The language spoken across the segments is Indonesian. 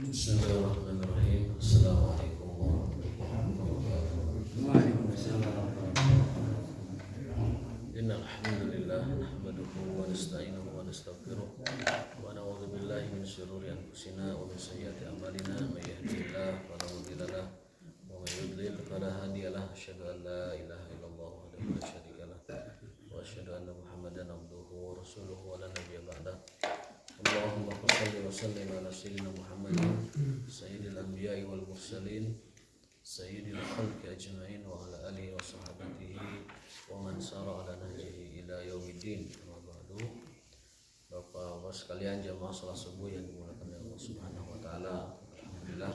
Bismillahirrahmanirrahim. Assalamualaikum warahmatullahi wabarakatuh. Waalaikumsalam. Innal hamdalillah nahmaduhu wa nasta'inuhu wa nastaghfiruh wa na'udzu billahi min shururi anfusina wa min sayyiati a'malina may yahdihillahu fala mudilla lahu wa may yudlil fala hadiya lahu asyhadu an la ilaha illallah wahdahu la syarika lahu wa asyhadu anna Muhammadan abduhu wa rasuluhu wa la nabiyya ba'dahu. Allahumma shalli wa sallim ala sayyidina Muhammadin sayyidil anbiya'i wal mursalin sayyidil khalqi ajma'in wa ala alihi wa sahbihi wa man sara ala nahjihi ila yaumiddin. Amma ba'du. Bapak-bapak sekalian, jamaah salat subuh yang dimuliakan oleh Allah Subhanahu wa taala. Alhamdulillah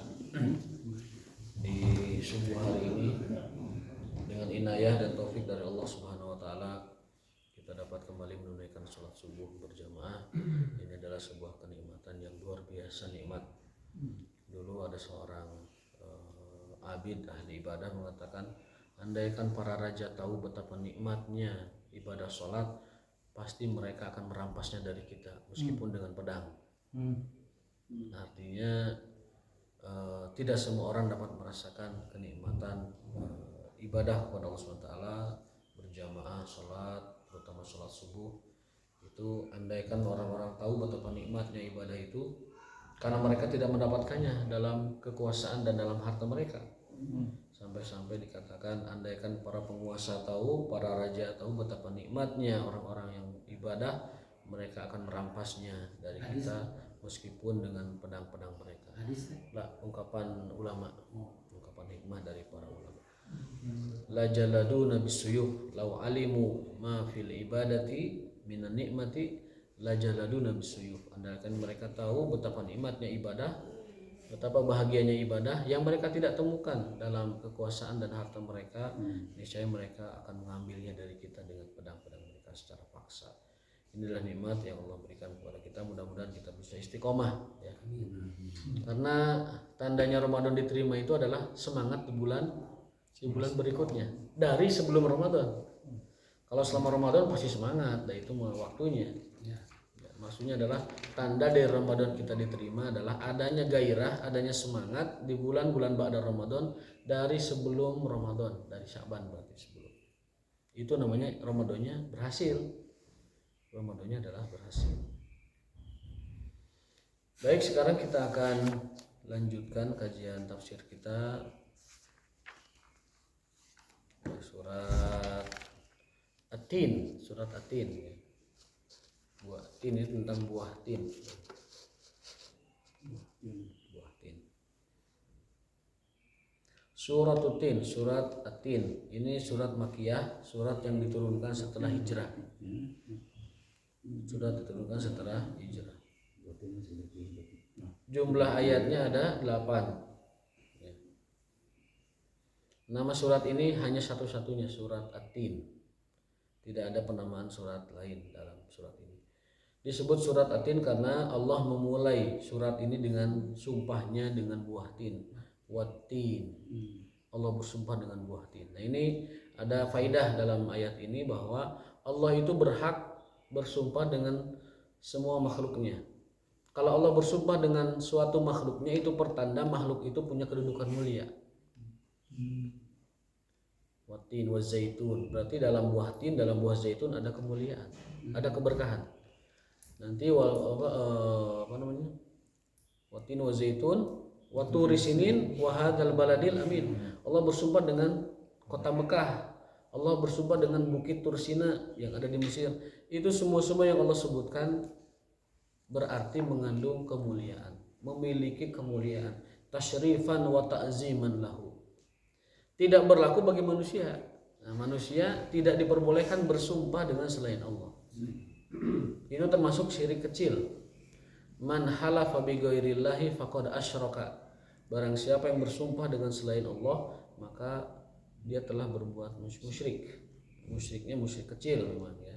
di subuh hari ini dengan inayah dan taufik dari Allah Subhanahu wa taala kita dapat kembali menunaikan salat subuh berjamaah. Ini adalah sebuah kenikmatan yang luar biasa nikmat. Dulu ada seorang abid ahli ibadah mengatakan, andaikan para raja tahu betapa nikmatnya ibadah sholat, pasti mereka akan merampasnya dari kita meskipun dengan pedang. Artinya tidak semua orang dapat merasakan kenikmatan ibadah kepada Allah SWT berjamaah sholat, terutama sholat subuh. Itu andaikan orang-orang tahu betapa nikmatnya ibadah itu, karena mereka tidak mendapatkannya dalam kekuasaan dan dalam harta mereka. Sampai-sampai dikatakan, andaikan para penguasa tahu, para raja tahu betapa nikmatnya orang-orang yang ibadah, mereka akan merampasnya dari kita meskipun dengan pedang-pedang mereka. Lah, ungkapan ulama, ungkapan hikmah dari para ulama. La jaladuna bisuyuf law alimu ma fil ibadati minan nikmati la jaladuna bisuyuf. Andaikan mereka tahu betapa nikmatnya ibadah, betapa bahagianya ibadah yang mereka tidak temukan dalam kekuasaan dan harta mereka, niscaya mereka akan mengambilnya dari kita dengan pedang-pedang mereka secara paksa. Inilah nikmat yang Allah berikan kepada kita. Mudah-mudahan kita bisa istiqomah ya. Karena tandanya Ramadan diterima itu adalah semangat di bulan berikutnya dari sebelum Ramadan. Kalau selama Ramadan pasti semangat, dan itu waktunya. Maksudnya adalah tanda dari Ramadan kita diterima adalah adanya gairah, adanya semangat di bulan-bulan ba'da Ramadan dari sebelum Ramadan, dari Sya'ban berarti sebelum. Itu namanya Ramadannya berhasil. Ramadannya adalah berhasil. Baik, sekarang kita akan lanjutkan kajian tafsir kita surat At-Tin, surat At-Tin ya. Buah tin itu tentang buah tin. Buah tin. Surat At-Tin, surat At-Tin. Ini surat Makkiyah, surat yang diturunkan setelah hijrah. Surat diturunkan setelah hijrah. Jumlah ayatnya ada 8. Ya. Nama surat ini hanya satu-satunya, surat At-Tin. Tidak ada penamaan surat lain dalam surat ini. Disebut surat At-Tin karena Allah memulai surat ini dengan sumpahnya dengan buah tin. Wat-tin. Allah bersumpah dengan buah tin. Nah, ini ada faidah dalam ayat ini bahwa Allah itu berhak bersumpah dengan semua makhluknya. Kalau Allah bersumpah dengan suatu makhluknya, itu pertanda makhluk itu punya kedudukan mulia. Wat-tin wa zaitun. Berarti dalam buah tin, dalam buah zaitun ada kemuliaan, ada keberkahan. Nanti apa namanya? Wat-tin wa zaitun wa turi sinin wa hadzal baladil amin. Allah bersumpah dengan kota Mekah. Allah bersumpah dengan bukit Tursina yang ada di Mesir. Itu semua yang Allah sebutkan berarti mengandung kemuliaan, memiliki kemuliaan, tasyrifan wa ta'ziman lahu. Tidak berlaku bagi manusia. Nah, manusia tidak diperbolehkan bersumpah dengan selain Allah. Itu termasuk syirik kecil. Man halafa bi ghairillahi faqad asyraka. Barang siapa yang bersumpah dengan selain Allah, maka dia telah berbuat musyrik. Musyriknya musyrik kecil memang ya.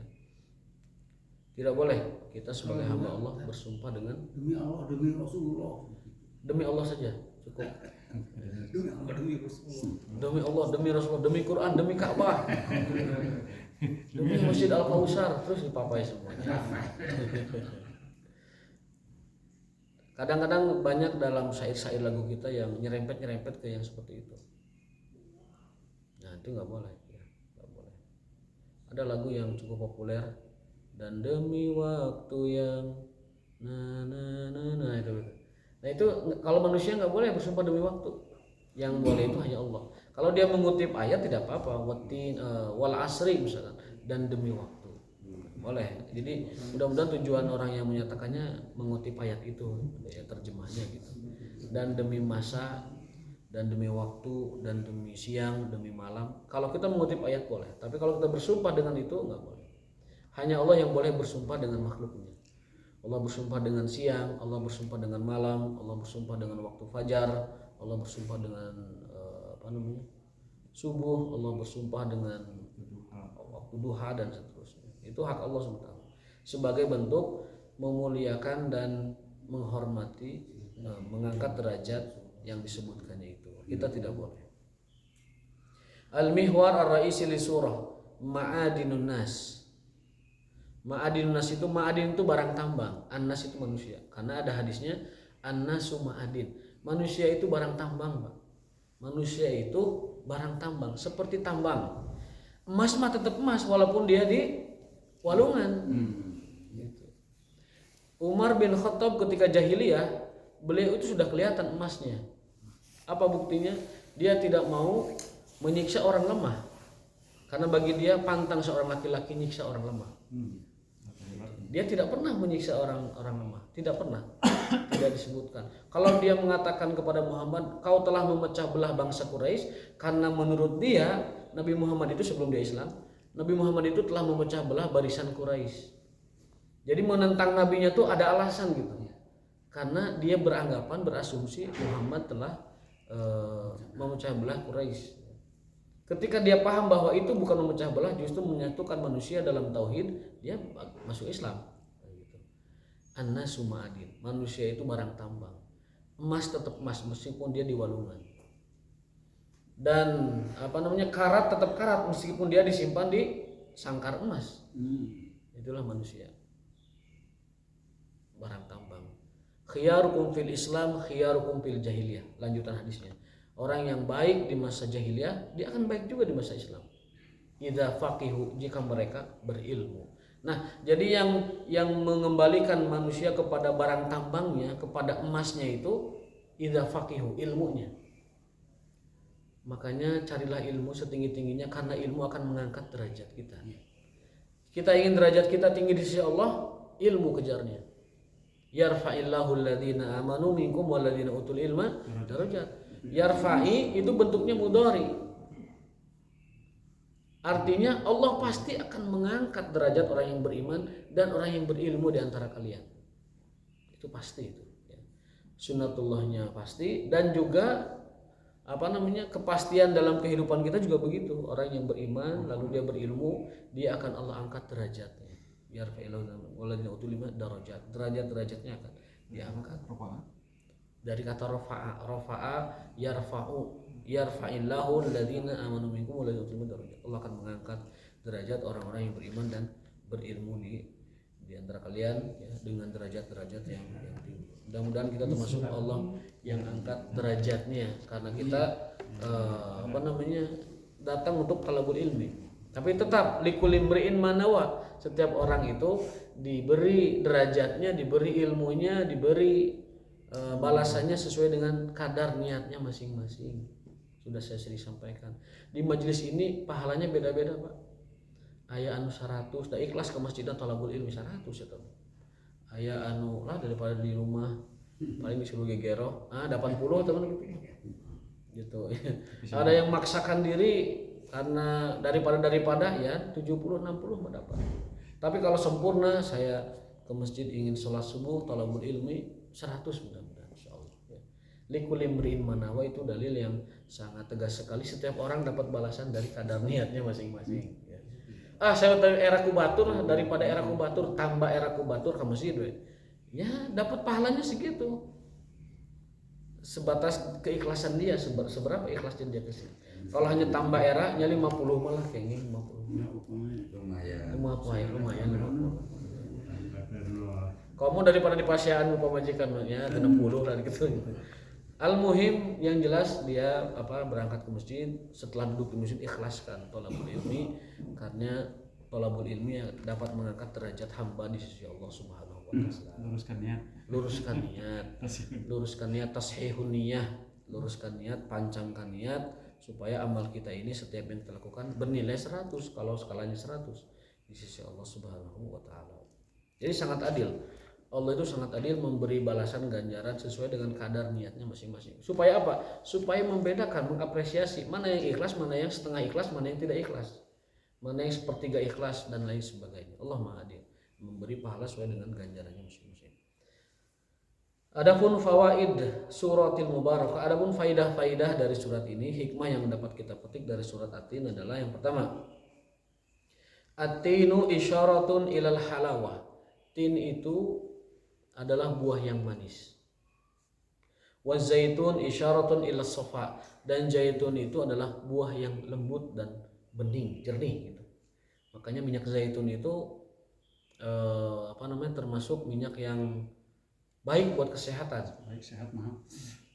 Tidak boleh kita sebagai hamba Allah bersumpah dengan Demi Allah, demi Rasulullah. Demi Allah saja cukup. Demi Allah, demi Rasulullah. Demi Allah, demi Rasulullah, demi Quran, demi Ka'bah, demi Masjid Al-Kautsar, terus dipapai semuanya. Kadang-kadang banyak dalam syair-syair lagu kita yang nyerempet ke yang seperti itu. Nah itu nggak boleh, ya, nggak boleh. Ada lagu yang cukup populer, dan demi waktu yang itu. Nah itu kalau manusia nggak boleh bersumpah demi waktu. Yang boleh itu hanya Allah. Kalau dia mengutip ayat tidak apa-apa, watin wal asri misalkan, dan demi waktu boleh. Jadi mudah-mudahan tujuan orang yang menyatakannya mengutip ayat itu, ya terjemahnya gitu. Dan demi masa, dan demi waktu, dan demi siang, demi malam. Kalau kita mengutip ayat boleh, tapi kalau kita bersumpah dengan itu nggak boleh. Hanya Allah yang boleh bersumpah dengan makhluknya. Allah bersumpah dengan siang, Allah bersumpah dengan malam, Allah bersumpah dengan waktu fajar, Allah bersumpah dengan subuh, Allah bersumpah dengan waktu duha dan seterusnya. Itu hak Allah SWT sebagai bentuk memuliakan dan menghormati, mengangkat derajat yang disebutkannya itu. Kita tidak boleh. Al-mihwar ar-raisi li surah ma'adinun nas. Ma'adinun nas itu, ma'adin itu barang tambang, an-nas itu manusia. Karena ada hadisnya an-nasu ma'adin. Manusia itu barang tambang, Pak. Manusia itu barang tambang, seperti tambang. Emas mah tetap emas walaupun dia di walungan. Gitu. Umar bin Khattab ketika jahiliyah, beliau itu sudah kelihatan emasnya. Apa buktinya? Dia tidak mau menyiksa orang lemah. Karena bagi dia pantang seorang laki-laki nyiksa orang lemah. Dia tidak pernah menyiksa orang lemah, tidak pernah. Tidak disebutkan. Kalau dia mengatakan kepada Muhammad, kau telah memecah belah bangsa Quraisy, karena menurut dia Nabi Muhammad itu sebelum dia Islam, Nabi Muhammad itu telah memecah belah barisan Quraisy. Jadi menentang nabinya tuh ada alasan gitu. Karena dia berasumsi Muhammad telah memecah belah Quraisy. Ketika dia paham bahwa itu bukan memecah belah, justru menyatukan manusia dalam tauhid, dia masuk Islam. An-nasu ma'adin, manusia itu barang tambang. Emas tetap emas meskipun dia di walungan. Dan karat tetap karat meskipun dia disimpan di sangkar emas. Itulah manusia, barang tambang. Khiyarukum fil Islam, khiyarukum fil jahiliyah. Lanjutan hadisnya. Orang yang baik di masa jahiliyah, dia akan baik juga di masa Islam. Idza faqihu, jika mereka berilmu. Nah, jadi yang mengembalikan manusia kepada barang tambangnya, kepada emasnya itu idza faqihu, ilmunya. Makanya carilah ilmu setinggi-tingginya, karena ilmu akan mengangkat derajat kita. Kita ingin derajat kita tinggi di sisi Allah, ilmu kejarnya. Yarfa'illahu alladhina amanu minkum walladhina utul ilma darajat. Yarfa'i itu bentuknya mudhari. Artinya Allah pasti akan mengangkat derajat orang yang beriman dan orang yang berilmu di antara kalian. Itu pasti itu. Sunnatullahnya pasti, dan juga kepastian dalam kehidupan kita juga begitu. Orang yang beriman lalu dia berilmu, dia akan Allah angkat derajatnya. Yarfa'illahu walladhina utul ilma darajat. Derajat-derajatnya akan diangkat. Dari kata rafa'a yarfa'illahu alladhina amanu minkum walladhina utul ilma darajat. Allah akan mengangkat derajat orang-orang yang beriman dan berilmu di antara kalian, ya, dengan derajat-derajat yang tinggi. Mudah-mudahan kita termasuk Allah yang angkat derajatnya, karena kita datang untuk talabul ilmi. Tapi tetap likulli imri'in manawa, setiap orang itu diberi derajatnya, diberi ilmunya, diberi balasannya sesuai dengan kadar niatnya masing-masing. Sudah saya sering sampaikan. Di majelis ini pahalanya beda-beda, Pak. Aya anu 100, da ikhlas ke masjid dan talabul ilmi 100 ya, Pak. Aya anu lah daripada di rumah paling disuruh gegero, 80 teman gitu. Ada yang maksakan diri karena daripada ya 70 60 mah dapat. Tapi kalau sempurna, saya ke masjid ingin sholat subuh talabul ilmi 100 mudah-mudahan insyaallah. Likulli imri'in manawa itu dalil yang sangat tegas sekali. Setiap orang dapat balasan dari kadar niatnya masing-masing. Ya. Saya dari era kubatur, daripada era kubatur tambah era kubatur ke masjid, ya dapat pahalanya segitu. Sebatas keikhlasan dia, seberapa ikhlasnya dia ke sini. Kalau hanya tambah era nya 50 malah kayaknya 50. Lumayan 50. Kamu daripada di pasiaan pemajikan ya 60 dan gitu. Al-muhim yang jelas dia berangkat ke masjid, setelah duduk di masjid ikhlaskan thalabul ilmi, karena thalabul ilmi yang dapat mengangkat derajat hamba di sisi Allah Subhanahu wa taala. Luruskan niat, tashihun niyah, luruskan niat, pancangkan niat supaya amal kita ini setiap yang kita lakukan bernilai 100 kalau skalanya 100 di sisi Allah Subhanahu wa taala. Jadi sangat adil. Allah itu sangat adil memberi balasan ganjaran sesuai dengan kadar niatnya masing-masing. Supaya apa? Supaya membedakan, mengapresiasi mana yang ikhlas, mana yang setengah ikhlas, mana yang tidak ikhlas, mana yang sepertiga ikhlas dan lain sebagainya. Allah Maha Adil, memberi pahala sesuai dengan ganjarannya masing-masing. Adapun fawaid suratil mubarakah, adapun faidah-faidah dari surat ini, hikmah yang dapat kita petik dari surat At-Tin adalah yang pertama, At-tinu isyaratun ilal halawah. Tin itu adalah buah yang manis. Wa zaitun isyaratun ila safa, dan zaitun itu adalah buah yang lembut dan bening, jernih gitu. Makanya minyak zaitun itu termasuk minyak yang baik buat kesehatan.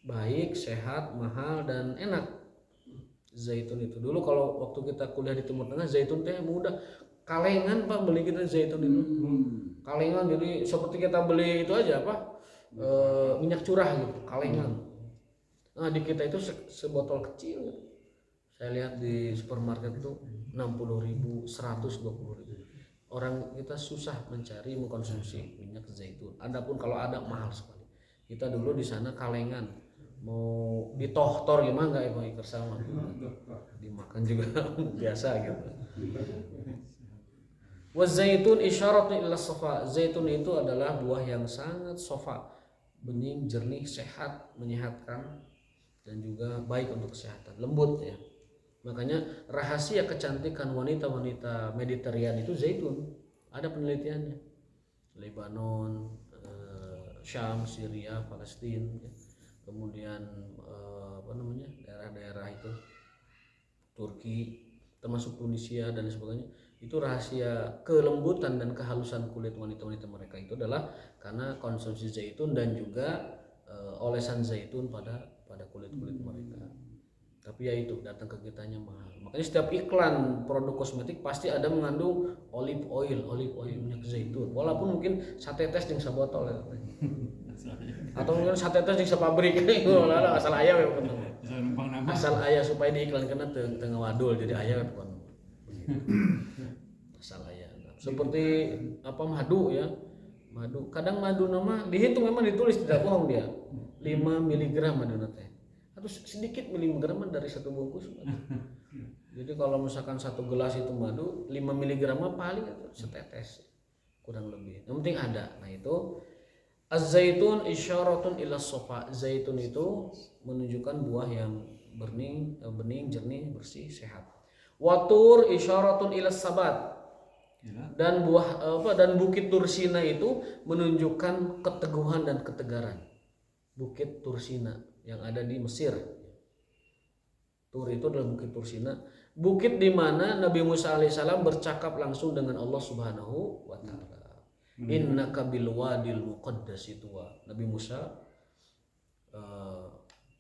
Baik, sehat, mahal dan enak. Zaitun itu dulu kalau waktu kita kuliah di Timur Tengah, zaitun teh mudah. Kalengan Pak beli kita zaitun itu. Kalengan, jadi seperti kita beli itu aja minyak curah gitu, kalengan. Nah di kita itu sebotol kecil. Saya lihat di supermarket itu 60.000, 120.000. Orang kita susah mencari mengkonsumsi minyak zaitun. Adapun kalau ada mahal sekali. Kita dulu di sana kalengan, mau ditohtor gimana nggak Ibu Iker sama, dimakan juga biasa gitu. Wa zaitun isyaratun ila safa. Zaitun itu adalah buah yang sangat safa, bening, jernih, sehat, menyehatkan dan juga baik untuk kesehatan, lembut ya. Makanya rahasia kecantikan wanita-wanita Mediterranean itu zaitun. Ada penelitiannya. Lebanon, Syam, Syria, Palestina, kemudian daerah-daerah itu Turki, termasuk Tunisia dan sebagainya. Itu rahasia kelembutan dan kehalusan kulit wanita-wanita mereka itu adalah karena konsumsi zaitun dan juga olesan zaitun pada kulit-kulit mereka. Tapi ya itu datang ke kitanya mahal. Makanya setiap iklan produk kosmetik pasti ada mengandung olive oil minyak zaitun. Walaupun mungkin satetes jeung sabotol ya. Atau mungkin satetes jeung sapabrik ini asal aya we asal aya supaya diiklankeun teu ngawadul jadi aya we pokona. Asal aya. Seperti madu ya. Madu, kadang madu nama dihitung memang ditulis tidak bohong dia. 5 mg madu teh. Atau sedikit miligram dari satu bungkus. Jadi kalau misalkan satu gelas itu madu 5 mg paling setetes kurang lebih. Yang penting ada. Nah itu az-zaitun isyaratun ila safa. Zaitun itu menunjukkan buah yang bening, jernih, bersih, sehat. Watur isyaratun ila sabat. Dan dan Bukit Tursina itu menunjukkan keteguhan dan ketegaran. Bukit Tursina yang ada di Mesir. Tur itu adalah Bukit Tursina, bukit di mana Nabi Musa alaihissalam bercakap langsung dengan Allah Subhanahu wa taala. Innaka bil wadil muqaddas itu. Nabi Musa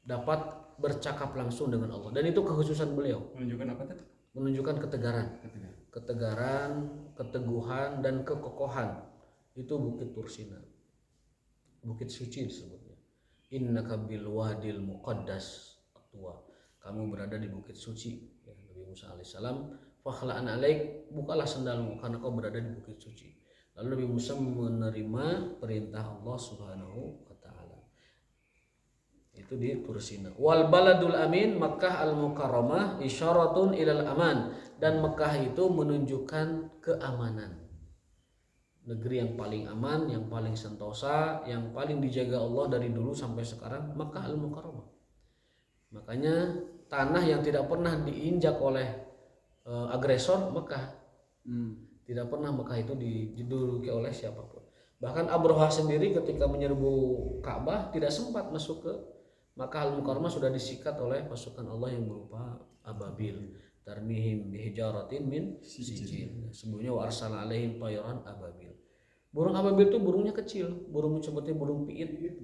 dapat bercakap langsung dengan Allah dan itu kekhususan beliau. Menunjukkan apa tadi? Menunjukkan ketegaran, keteguhan dan kekokohan. Itu Bukit Tursina. Bukit suci disebutnya. Innaka bil wadil muqaddas atwa. Kamu berada di bukit suci. Ya, Nabi Musa alaihissalam, fakhla'an alaik, bukalah sandalmu karena kau berada di bukit suci. Lalu Nabi Musa menerima perintah Allah Subhanahu wa taala. Itu di Tursina. Wal baladul amin, Makkah al-Mukarramah isyaratun ilal aman, dan Mekah itu menunjukkan keamanan. Negeri yang paling aman, yang paling sentosa, yang paling dijaga Allah dari dulu sampai sekarang, Makkah al-Mukarramah. Makanya tanah yang tidak pernah diinjak oleh agresor, Mekah. Tidak pernah Mekah itu diduduki oleh siapapun. Bahkan Abraha sendiri ketika menyerbu Ka'bah tidak sempat masuk ke Makkah al-Mukarramah, sudah disikat oleh pasukan Allah yang berupa ababil. Tarmihim bihijaratin min sijil. Sebelumnya wa arsala alaihim tayran ababil. Burung ababil itu burungnya kecil, burung seperti burung piit,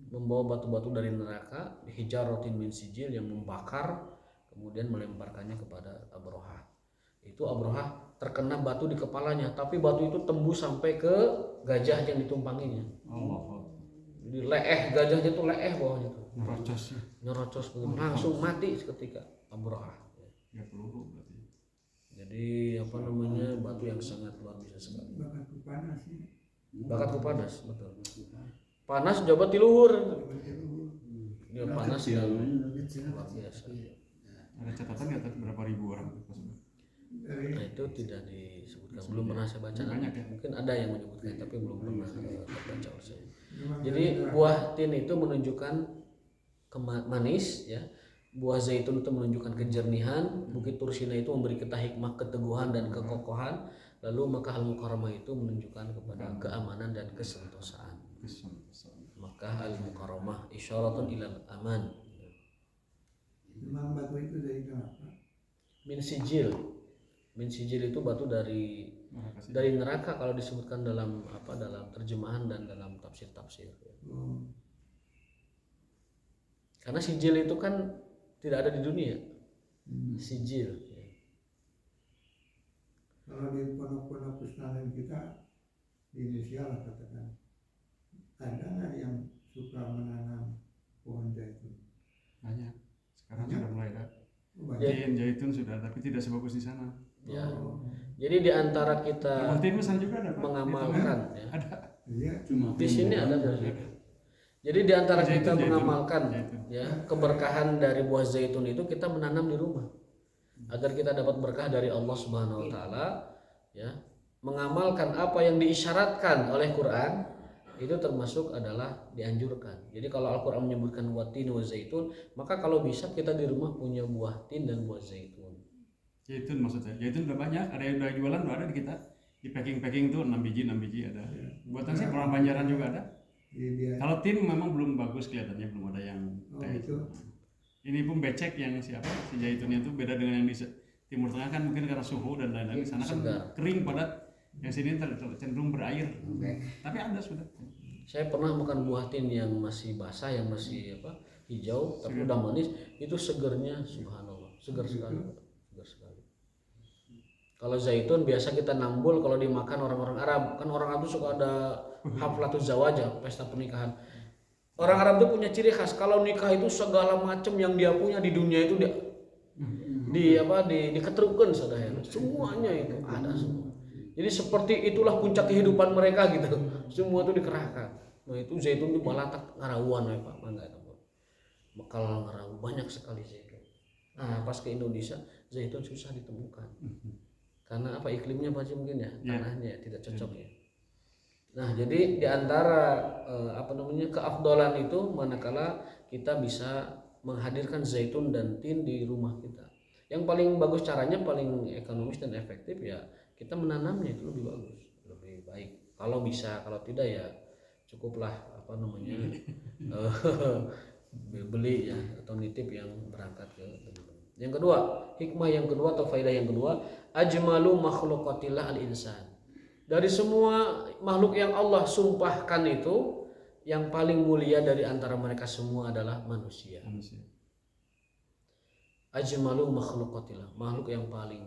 membawa batu-batu dari neraka, hijaratin min sijil, yang membakar, kemudian melemparkannya kepada Abrahah. Itu Abrahah terkena batu di kepalanya, tapi batu itu tembus sampai ke gajah yang ditumpanginya. Jadi leeh, gajahnya tuh leeh bawahnya tuh. Nyerocos begitu, langsung mati seketika Abrahah. Ya peluru berarti. Jadi apa namanya, batu yang sangat luar biasa sekali. Bakatku panas ini. Bakatku panas, betul. Panas jabat di luhur. Dia panas dan luar biasa. Ada catatan nggak tadi berapa ribu orang? Nah itu tidak disebutkan, belum pernah saya baca. Banyak ya? Mungkin ada yang menyebutkan tapi belum pernah terbaca oleh saya. Jadi buah tin itu menunjukkan manis, ya. Buah zaitun itu menunjukkan kejernihan. Bukit Tursina itu memberi kita hikmah, keteguhan dan kekokohan. Lalu Makkah Al-Mukarramah itu menunjukkan kepada keamanan dan kesentosaan. Makkah Al-Mukarramah isyaratun ilal aman. Memang batu itu dari kenapa? Min sijil. Min sijil itu batu dari neraka kalau disebutkan dalam dalam terjemahan dan dalam tafsir-tafsir. Karena sijil itu kan tidak ada di dunia. Sijil. Kalau di pondok-pondok pesantren kita di Indonesia lah katakan, ada nggak yang suka menanam pohon zaitun? Banyak. Sekarang sudah mulai ada. Banyak. Zaitun sudah, tapi tidak sebagus di sana. Ya. Jadi di antara kita Di sana juga ada, Pak. mengamalkan, ya. Ada. Iya. Di sini ada buah zaitun. Jadi di antara kita mengamalkan, ya, keberkahan dari buah zaitun itu kita menanam di rumah agar kita dapat berkah dari Allah Subhanahu wa taala, ya. Mengamalkan apa yang diisyaratkan oleh Quran itu termasuk adalah dianjurkan. Jadi kalau Al-Qur'an menyebutkan watin wa zaitun, maka kalau bisa kita di rumah punya buah tin dan buah zaitun. Zaitun maksudnya. Zaitun udah banyak, ada yang udah jualan, udah ada di kita. Di packing tuh 6 biji ada. Buatan sih orang Banjaran juga ada. Kalau tin memang belum bagus kelihatannya, belum ada yang kayak itu. Ini pun becek yang siapa si zaitunnya itu beda dengan yang di Timur Tengah kan, mungkin karena suhu dan lain-lain. Di sana kan kering padat, yang sini cenderung berair. Tapi ada sudah. Saya pernah makan buah tin yang masih basah, yang masih hijau tapi udah manis, itu segernya subhanallah, segar sekali. Kalau zaitun biasa kita nambul kalau dimakan orang-orang Arab, kan orang Arab itu suka ada haflatul zawajah, pesta pernikahan. Orang Arab itu punya ciri khas, kalau nikah itu segala macam yang dia punya di dunia itu diketerupkan saudara. Semuanya itu ada semua. Jadi seperti itulah puncak kehidupan mereka gitu. Semua itu dikerahkan. Nah itu zaitun itu balatak ngarawuan ya Pak, mangga itu. Bekal ngarawu banyak sekali zaitun. Nah pas ke Indonesia zaitun susah ditemukan. Karena iklimnya pasti mungkin ya, tanahnya tidak cocok ya. Nah jadi diantara keafdolan itu manakala kita bisa menghadirkan zaitun dan tin di rumah kita. Yang paling bagus caranya, paling ekonomis dan efektif ya kita menanamnya, itu lebih bagus, lebih baik. Kalau bisa, kalau tidak ya cukuplah beli ya atau nitip yang berangkat ke teman-teman. Yang kedua, hikmah yang kedua atau faedah yang kedua, ajmalu makhluqatillah al-insan. Dari semua makhluk yang Allah sumpahkan itu, yang paling mulia dari antara mereka semua adalah manusia. Ajmalu makhluqatillah, makhluk yang paling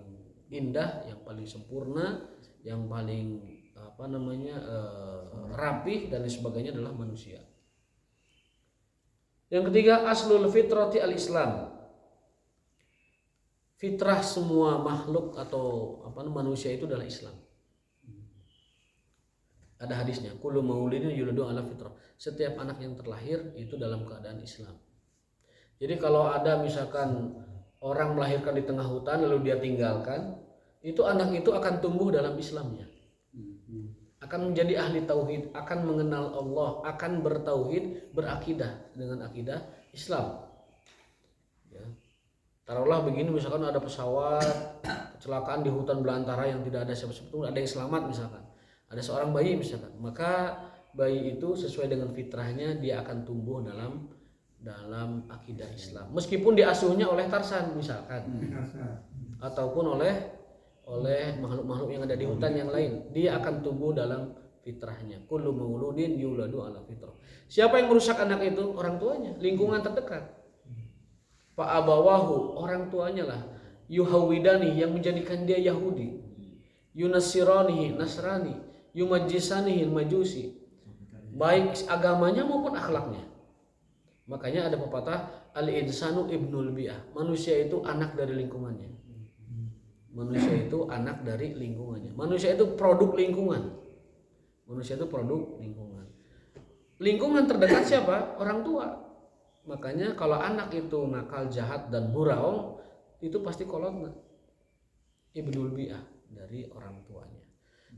indah, yang paling sempurna, yang paling rapih dan lain sebagainya adalah manusia. Yang ketiga, aslul fitrati al-Islam. Fitrah semua makhluk atau manusia itu adalah Islam. Ada hadisnya, kullu maulidin yuladu ala fitrah. Setiap anak yang terlahir itu dalam keadaan Islam. Jadi kalau ada misalkan orang melahirkan di tengah hutan lalu dia tinggalkan, itu anak itu akan tumbuh dalam Islamnya. Akan menjadi ahli tauhid, akan mengenal Allah, akan bertauhid, berakidah dengan akidah Islam. Ya. Taruhlah begini, misalkan ada pesawat kecelakaan di hutan belantara yang tidak ada siapa-siapa, ada yang selamat misalkan. Ada seorang bayi misalkan, maka bayi itu sesuai dengan fitrahnya dia akan tumbuh dalam akidah Islam. Meskipun diasuhnya oleh Tarsan misalkan, ataupun oleh makhluk-makhluk yang ada di hutan yang lain, dia akan tumbuh dalam fitrahnya. Kullu mauludin yuladu ala fitrah. Siapa yang merusak anak itu? Orang tuanya, lingkungan terdekat. Fa abawahu, orang tuanya lah. Yuhawidani, yang menjadikan dia Yahudi. Yunasiranihi, Nasrani. Yumajjisanihi, Majusi. Baik agamanya maupun akhlaknya. Makanya ada pepatah al-insanu ibnul bi'ah. Manusia itu anak dari lingkungannya. Manusia itu anak dari lingkungannya. Manusia itu produk lingkungan. Manusia itu produk lingkungan. Lingkungan terdekat siapa? Orang tua. Makanya kalau anak itu nakal, jahat dan burau, itu pasti kolotna ibnul bi'ah, dari orang tuanya.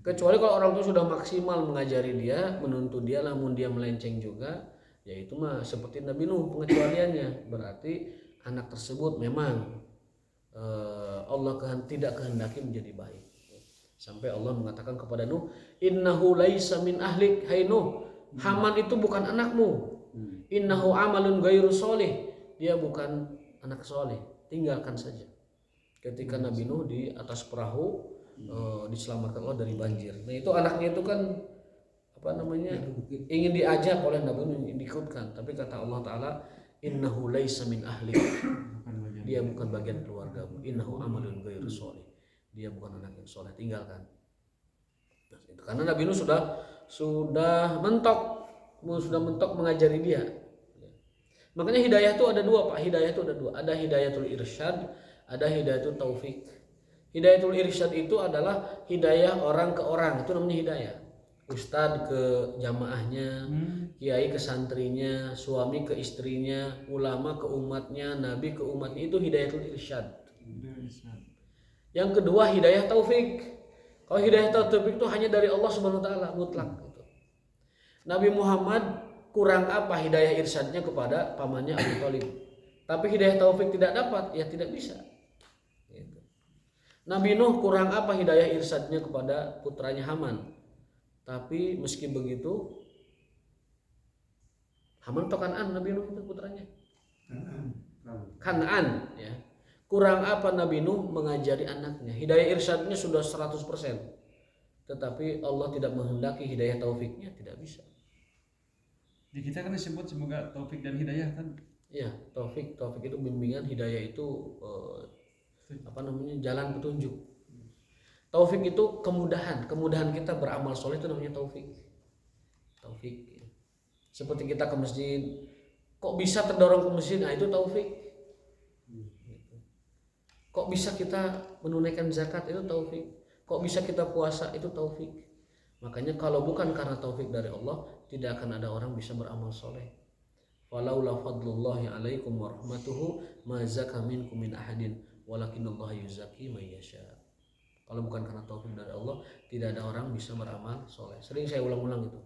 Kecuali kalau orang tua sudah maksimal mengajari dia, menuntut dia, namun dia melenceng juga, yaitu mah seperti Nabi Nuh pengecualiannya. Berarti anak tersebut memang Allah tidak kehendaki menjadi baik. Sampai Allah mengatakan kepada Nuh, innahu laisa min ahlik, hai Nuh, Haman itu bukan anakmu. Innahu amalun ghairu sholih, dia bukan anak soleh, tinggalkan saja. Ketika Nabi Nuh di atas perahu diselamatkan Allah dari banjir. Nah itu anaknya itu kan ingin diajak oleh Nabi Nuh, diikutkan, tapi kata Allah Taala, innahu laisa min ahlik, dia bukan bagian keluargamu. Innahu amalun ghairu sholih, dia bukan anak yang soleh, tinggalkan. Nah, itu karena Nabi Nuh sudah mentok mengajari dia. Makanya hidayah itu ada dua, Pak. Hidayah itu ada dua. Ada hidayatul irsyad, ada hidayatul taufik. Hidayatul irsyad itu adalah hidayah orang ke orang, itu namanya hidayah. Ustadz ke jamaahnya, kiai ke santrinya, suami ke istrinya, ulama ke umatnya, nabi ke umatnya, itu hidayatul irsyad. Yang kedua hidayah taufik. Kalau hidayah taufik itu hanya dari Allah Subhanahu wa taala, mutlak gitu. Nabi Muhammad kurang apa hidayah irsyadnya kepada pamannya Abu Thalib. Tapi hidayah taufik tidak dapat, ya tidak bisa. Gitu. Nabi Nuh kurang apa hidayah irsyadnya kepada putranya Haman. Tapi meski begitu, Haman atau Kan'an, Nabi Nuh itu putranya. Kan'an, ya. Kurang apa Nabi Nuh mengajari anaknya? Hidayah irsyadnya sudah 100%. Tetapi Allah tidak menghendaki hidayah taufiknya, tidak bisa. Di kita kan disebut semoga taufik dan hidayah kan? Iya, taufik itu bimbingan, hidayah itu jalan petunjuk. Taufik itu kemudahan kita beramal soleh, itu namanya taufik. Ya. Seperti kita ke masjid, kok bisa terdorong ke masjid, nah itu taufik. Kok bisa kita menunaikan zakat, itu taufik. Kok bisa kita puasa, itu taufik. Makanya kalau bukan karena taufik dari Allah, tidak akan ada orang bisa beramal soleh. Walaula fadlullahi alaikum warahmatuhu ma zaka minkum min ahadin walakinallaha yuzaki man yasha. Kalau bukan karena taufik dari Allah, tidak ada orang bisa beramal soleh. Sering saya ulang-ulang itu.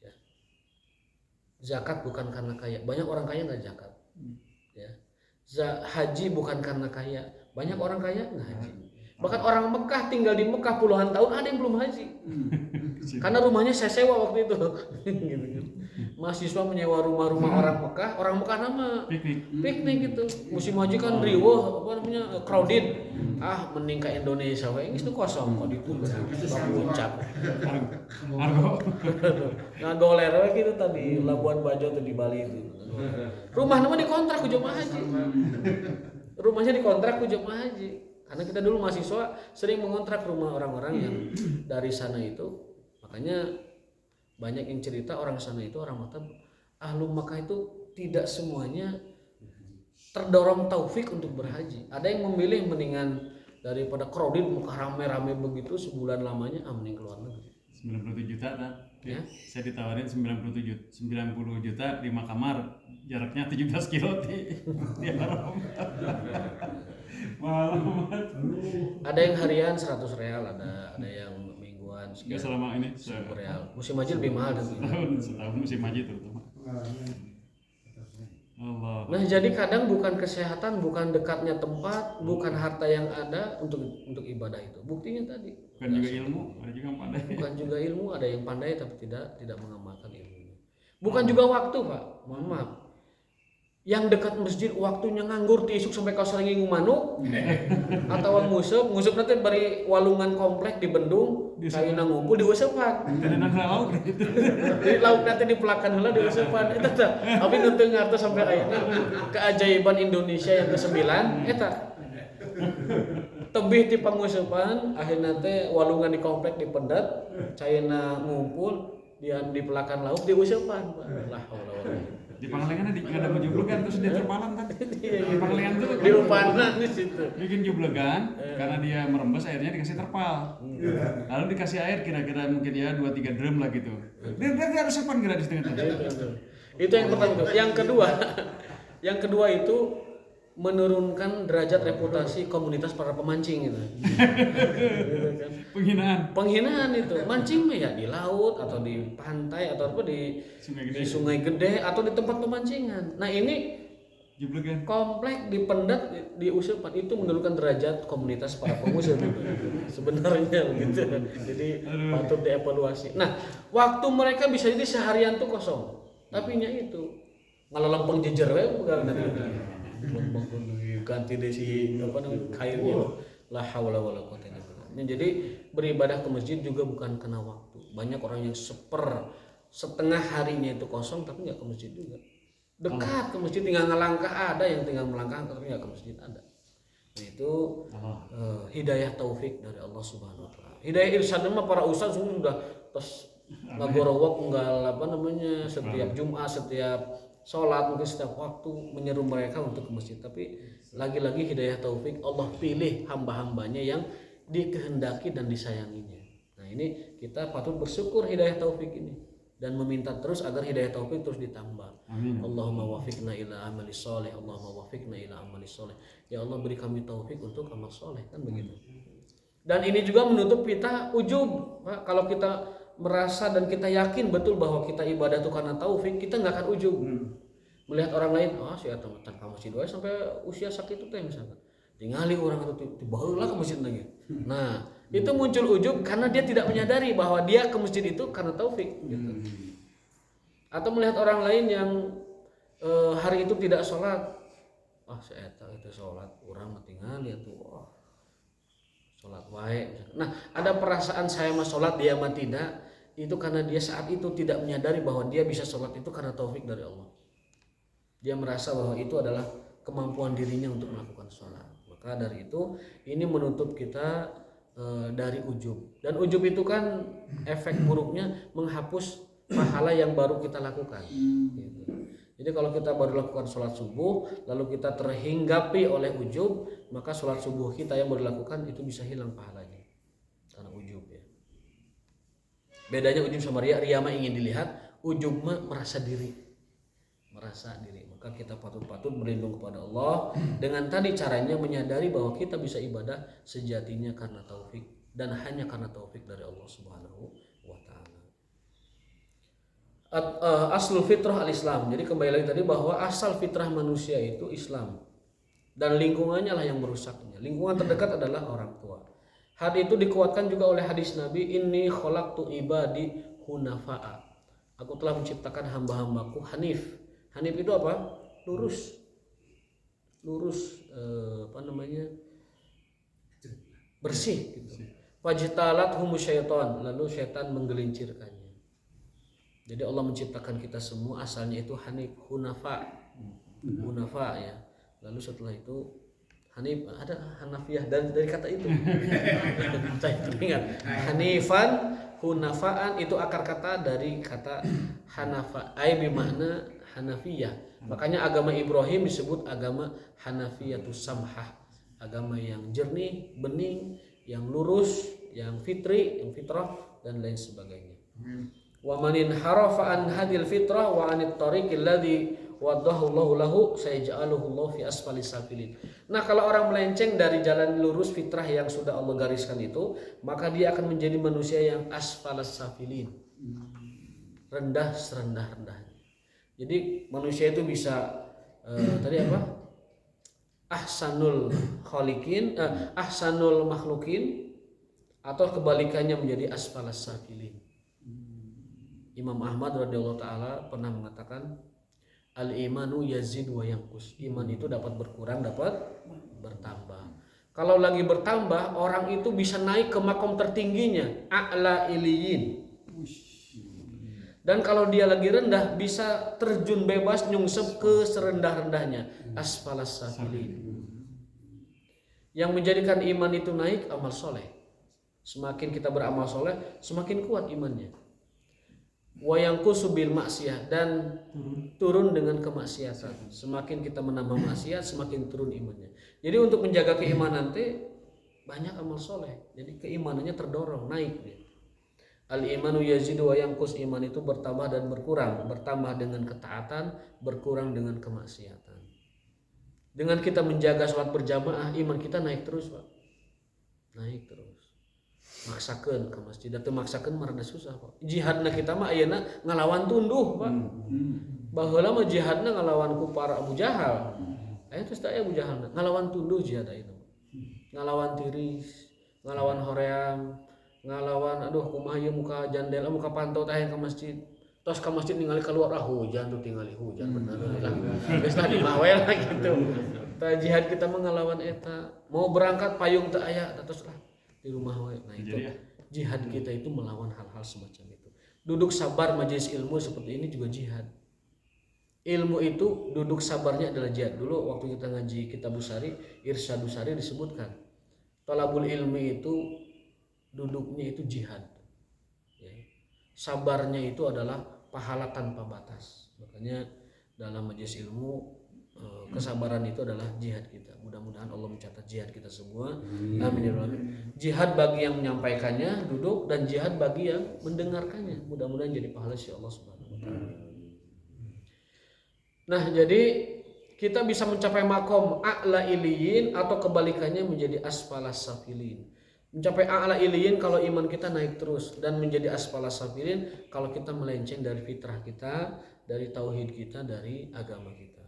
Ya. Zakat bukan karena kaya. Banyak orang kaya nggak zakat. Ya. Haji bukan karena kaya. Banyak orang kaya nggak haji. Bahkan orang Mekah tinggal di Mekah puluhan tahun ada yang belum haji. Karena rumahnya saya sewa waktu itu. Gitu. Mahasiswa menyewa rumah-rumah orang Mekah nama piknik gitu. Musim haji kan riweuh crowded. Mending ke Indonesia we geus kosong kok ditutup. Puncak. Ngagoler we gitu tadi Labuan Bajo tuh di Bali itu. Rumah nama dikontrak ku jemaah haji. Rumahnya dikontrak ku jemaah haji. Karena kita dulu mahasiswa sering mengontrak rumah orang-orang yang dari sana itu. Makanya banyak yang cerita orang sana itu, orang Mekah, ahlu Mekah itu tidak semuanya terdorong taufik untuk berhaji. Ada yang memilih mendingan daripada crowded Mekah rame-rame begitu sebulan lamanya, mending keluar negeri. 97 juta kan? Ya? Saya ditawarin 90 juta 5 kamar, jaraknya 17 kilo di Arab. Ada yang harian 100 real, ada yang mingguan sekian. Selama ini 1000 real. Musim haji lebih mahal dan setahun musim haji terutama. Allah. Nah, jadi kadang bukan kesehatan, bukan dekatnya tempat, bukan harta yang ada untuk ibadah itu. Buktinya tadi. Bukan juga ilmu, ada juga yang pandai. Bukan juga ilmu, ada yang pandai tapi tidak mengamalkan ilmunya. Bukan juga waktu, Pak. Mohon maaf. yang dekat masjid waktunya nganggur ti isuk sampai kau sering ngumanu atau nguseup nanti bari walungan komplek di Bendung kaina ngumpul di useupan Tidak ada lauk. di lauk nanti dipelakan heula di useupan eta teh abi nu teu ngartos sampai ayeuna keajaiban Indonesia yang ke-9 eta tebih ti panguseupan akhirna teh walungan di komplek dipendet caina ngumpul dia dipelakan lauk di useupan lah haula wala Di Pangalengan ada jublegan terus dia terpalan kan. Di Pangalengan tuh di upanan di situ bikin jublegan karena dia merembes airnya dikasih terpal. Lalu dikasih air kira-kira mungkin ya 2-3 drum lah gitu. Dia harus sepan kira di setengah. itu yang pertama itu. Yang kedua itu menurunkan derajat reputasi komunitas para pemancing gitu. Gitu kan. Penghinaan itu mancing mah ya di laut atau di pantai atau apa di sungai gede atau di tempat pemancingan. Nah ini Jublegan. komplek dipendet di useupan itu menurunkan derajat komunitas para pengusaha sebenarnya gitu. Jadi patut dievaluasi. Nah waktu mereka bisa jadi seharian tuh kosong, tapi nya itu ngalalampang jejer we bukan tadi ganti desi apa namanya kairnya la haula wala quwata illa billah. Jadi beribadah ke masjid juga bukan kena waktu. Banyak orang yang setengah harinya itu kosong tapi nggak ke masjid juga. Dekat ke masjid tinggal ngelangkah ada yang tinggal melangkah tapi nggak ke masjid ada. Nah itu hidayah taufik dari Allah Subhanahu Wa Taala. Hidayah irsyad mah para ustaz sudah terus ngagorowok unggal apa namanya setiap Jumat setiap sholat mungkin setiap waktu menyeru mereka untuk ke masjid, tapi lagi-lagi hidayah taufik Allah pilih hamba-hambanya yang dikehendaki dan disayanginya. Nah ini kita patut bersyukur hidayah taufik ini dan meminta terus agar hidayah taufik terus ditambah. Amin. Allahumma wafiqna ila amali sholih, Allahumma wafiqna ila amali sholih. Ya Allah beri kami taufik untuk amal soleh kan begitu. Dan ini juga menutup kita ujub. Nah, kalau kita merasa dan kita yakin betul bahwa kita ibadah itu karena taufik, kita nggak akan ujub. Melihat orang lain, si eta tanpa masjid wae sampai usia sakit itu teh misalkan. Tingali orang itu barulah ke masjid lagi. Nah, itu muncul ujub karena dia tidak menyadari bahwa dia ke masjid itu karena taufik gitu. Atau melihat orang lain yang hari itu tidak sholat. Si eta itu sholat, orang tingali atuh. Sholat wae. Nah, ada perasaan saya mah sholat dia mah tidak. Itu karena dia saat itu tidak menyadari bahwa dia bisa sholat itu karena taufik dari Allah. Dia merasa bahwa itu adalah kemampuan dirinya untuk melakukan sholat. Maka dari itu ini menutup kita dari ujub. Dan ujub itu kan efek buruknya menghapus pahala yang baru kita lakukan. Gitu. Jadi kalau kita baru lakukan sholat subuh lalu kita terhinggapi oleh ujub, maka sholat subuh kita yang baru lakukan itu bisa hilang pahalanya karena ujub ya. Bedanya ujub sama riya, riya mah ingin dilihat, ujub mah merasa diri. Maka kita patut berlindung kepada Allah dengan tadi caranya menyadari bahwa kita bisa ibadah sejatinya karena taufik dan hanya karena taufik dari Allah Subhanahu wa taala. Aslul fitrah al-Islam. Jadi kembali lagi tadi bahwa asal fitrah manusia itu Islam. Dan lingkungannya lah yang merusaknya. Lingkungan terdekat adalah orang tua. Hal itu dikuatkan juga oleh hadis Nabi, inni khalaqtu ibadi hunafa'a. Aku telah menciptakan hamba-hambaku hanif. Hanif itu apa? Lurus, bersih gitu. Fajtalat humus syaitan, lalu syaitan menggelincirkannya. Jadi Allah menciptakan kita semua asalnya itu hanif, hunafa ya. Lalu setelah itu hanif, ada hanafiyah dari kata itu. Saya ingat hanifan, hunafaan itu akar kata dari kata hanafa, ai bermakna hanafiyah. Makanya agama Ibrahim disebut agama hanafiyatus samhah, agama yang jernih, bening, yang lurus, yang fitri, yang fitrah dan lain sebagainya. Wa manin harafa an hadil fitrah wa anit tariqil ladzi wadahu Allahu lahu sayaj'aluhu Allah fi asfali safilin. Nah, kalau orang melenceng dari jalan lurus fitrah yang sudah Allah gariskan itu, maka dia akan menjadi manusia yang asfalas safilin. Rendah serendah-rendahnya. Jadi manusia itu bisa tadi apa? Ahsanul khaliqin, ahsanul makhluqin, atau kebalikannya menjadi asfalas safilin. Imam Ahmad radhiyallahu taala pernah mengatakan, Al-imanu yazid wa yanqus. Iman itu dapat berkurang, dapat bertambah. Kalau lagi bertambah, orang itu bisa naik ke makom tertingginya, a'la iliyin. Dan kalau dia lagi rendah, bisa terjun bebas nyungsep ke serendah-rendahnya, asfalas safilin. Yang menjadikan iman itu naik, amal soleh. Semakin kita beramal soleh, semakin kuat imannya. Wa yanqusu bil maksiyah, dan turun dengan kemaksiatan. Semakin kita menambah maksiat, semakin turun imannya. Jadi untuk menjaga keimanan banyak amal soleh. Jadi keimanannya terdorong naik dia. Al imanu yazidu wa yanqus. Iman itu bertambah dan berkurang. Bertambah dengan ketaatan, berkurang dengan kemaksiatan. Dengan kita menjaga sholat berjamaah, iman kita naik terus, Pak. Naik terus. Maksakeun ke masjid, atau maksakeun mah rada susah, Pak. Jihadna kita mah ayeuna ngalawan tunduh, Pak. Baheula mah jihadna ngalawan ku para Abu Jahal. Aya teh aya Abu Jahal ngalawan tunduh jihad itu. Ngalawan tiris, ngalawan hoream, ngalawan kumaha ieu muka jandela, muka pantau teh ka masjid. Tos ka masjid ningali keluar hujan tuh tingali hujan bener lah. Geus tadi mah we lah gitu. Tah jihad kita mah ngalawan eta. Mau berangkat payung teu aya, terus lah di rumah we. Nah itu jihad kita itu melawan hal-hal semacam itu. Duduk sabar majelis ilmu seperti ini juga jihad. Ilmu itu duduk sabarnya adalah jihad. Dulu waktu kita ngaji Kitabus Sari, Irsyadus Sari disebutkan thalabul ilmi itu duduknya itu jihad. Ya. Sabarnya itu adalah pahala tanpa batas. Makanya dalam majelis ilmu kesabaran itu adalah jihad kita. Mudah-mudahan Allah mencatat jihad kita semua. Amin ya rabbal alamin. Jihad bagi yang menyampaikannya duduk, dan jihad bagi yang mendengarkannya. Mudah-mudahan jadi pahala si Allah Subhanahu wa taala. Nah, jadi kita bisa mencapai makom a'la iliyin atau kebalikannya menjadi asfalas safilin. Mencapai a'la iliyin kalau iman kita naik terus, dan menjadi asfalas safilin kalau kita melenceng dari fitrah kita, dari tauhid kita, dari agama kita.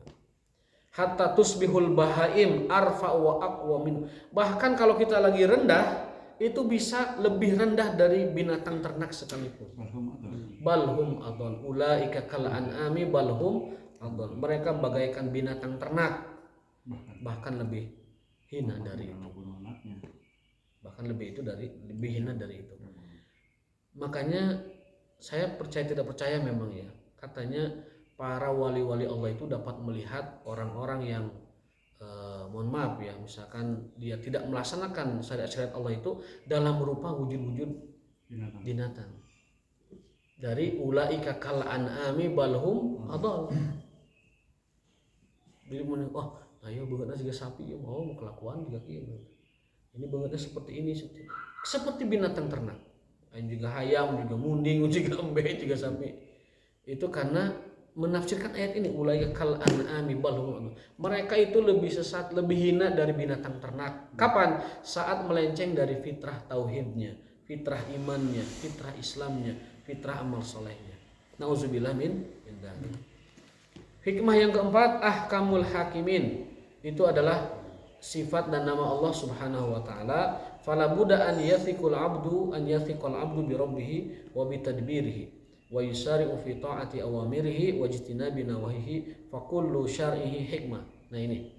Hatta tusbihul bahaim arfa wa aqwa min. Bahkan kalau kita lagi rendah, itu bisa lebih rendah dari binatang ternak sekalipun. Balhum adon ulaika kal an'ami balhum adon. Mereka bagaikan binatang ternak, bahkan lebih hina dari itu. Bahkan lebih hina dari itu. Makanya saya percaya tidak percaya memang ya, katanya para wali-wali Allah itu dapat melihat orang-orang yang mohon maaf ya, misalkan dia tidak melaksanakan syariat-syariat Allah itu dalam rupa wujud-wujud binatang. Dari ulaika kal an'ami balhum adall. Jadi ayo beungeutna siga sapi, mau kelakuan juga kieu. Ini beungeutna seperti ini, seperti binatang ternak. Ayo juga hayam, juga munding, juga embe, juga sapi. Itu karena menafsirkan ayat ini ulaika kal an'ami balhum. Mereka itu lebih sesat, lebih hina dari binatang ternak. Kapan? Saat melenceng dari fitrah tauhidnya, fitrah imannya, fitrah Islamnya, fitrah amal solehnya. Nauzubillah min dzalik. Hikmah yang keempat, ahkamul hakimin. Itu adalah sifat dan nama Allah Subhanahu wa taala. Fala budda an yathiqul abdu bi rabbih wa bi tadbirihi wa yusari'u fi ta'ati awamirihi wa ijtinabi nawahihi fa kullu syar'ihi hikmah. Nah ini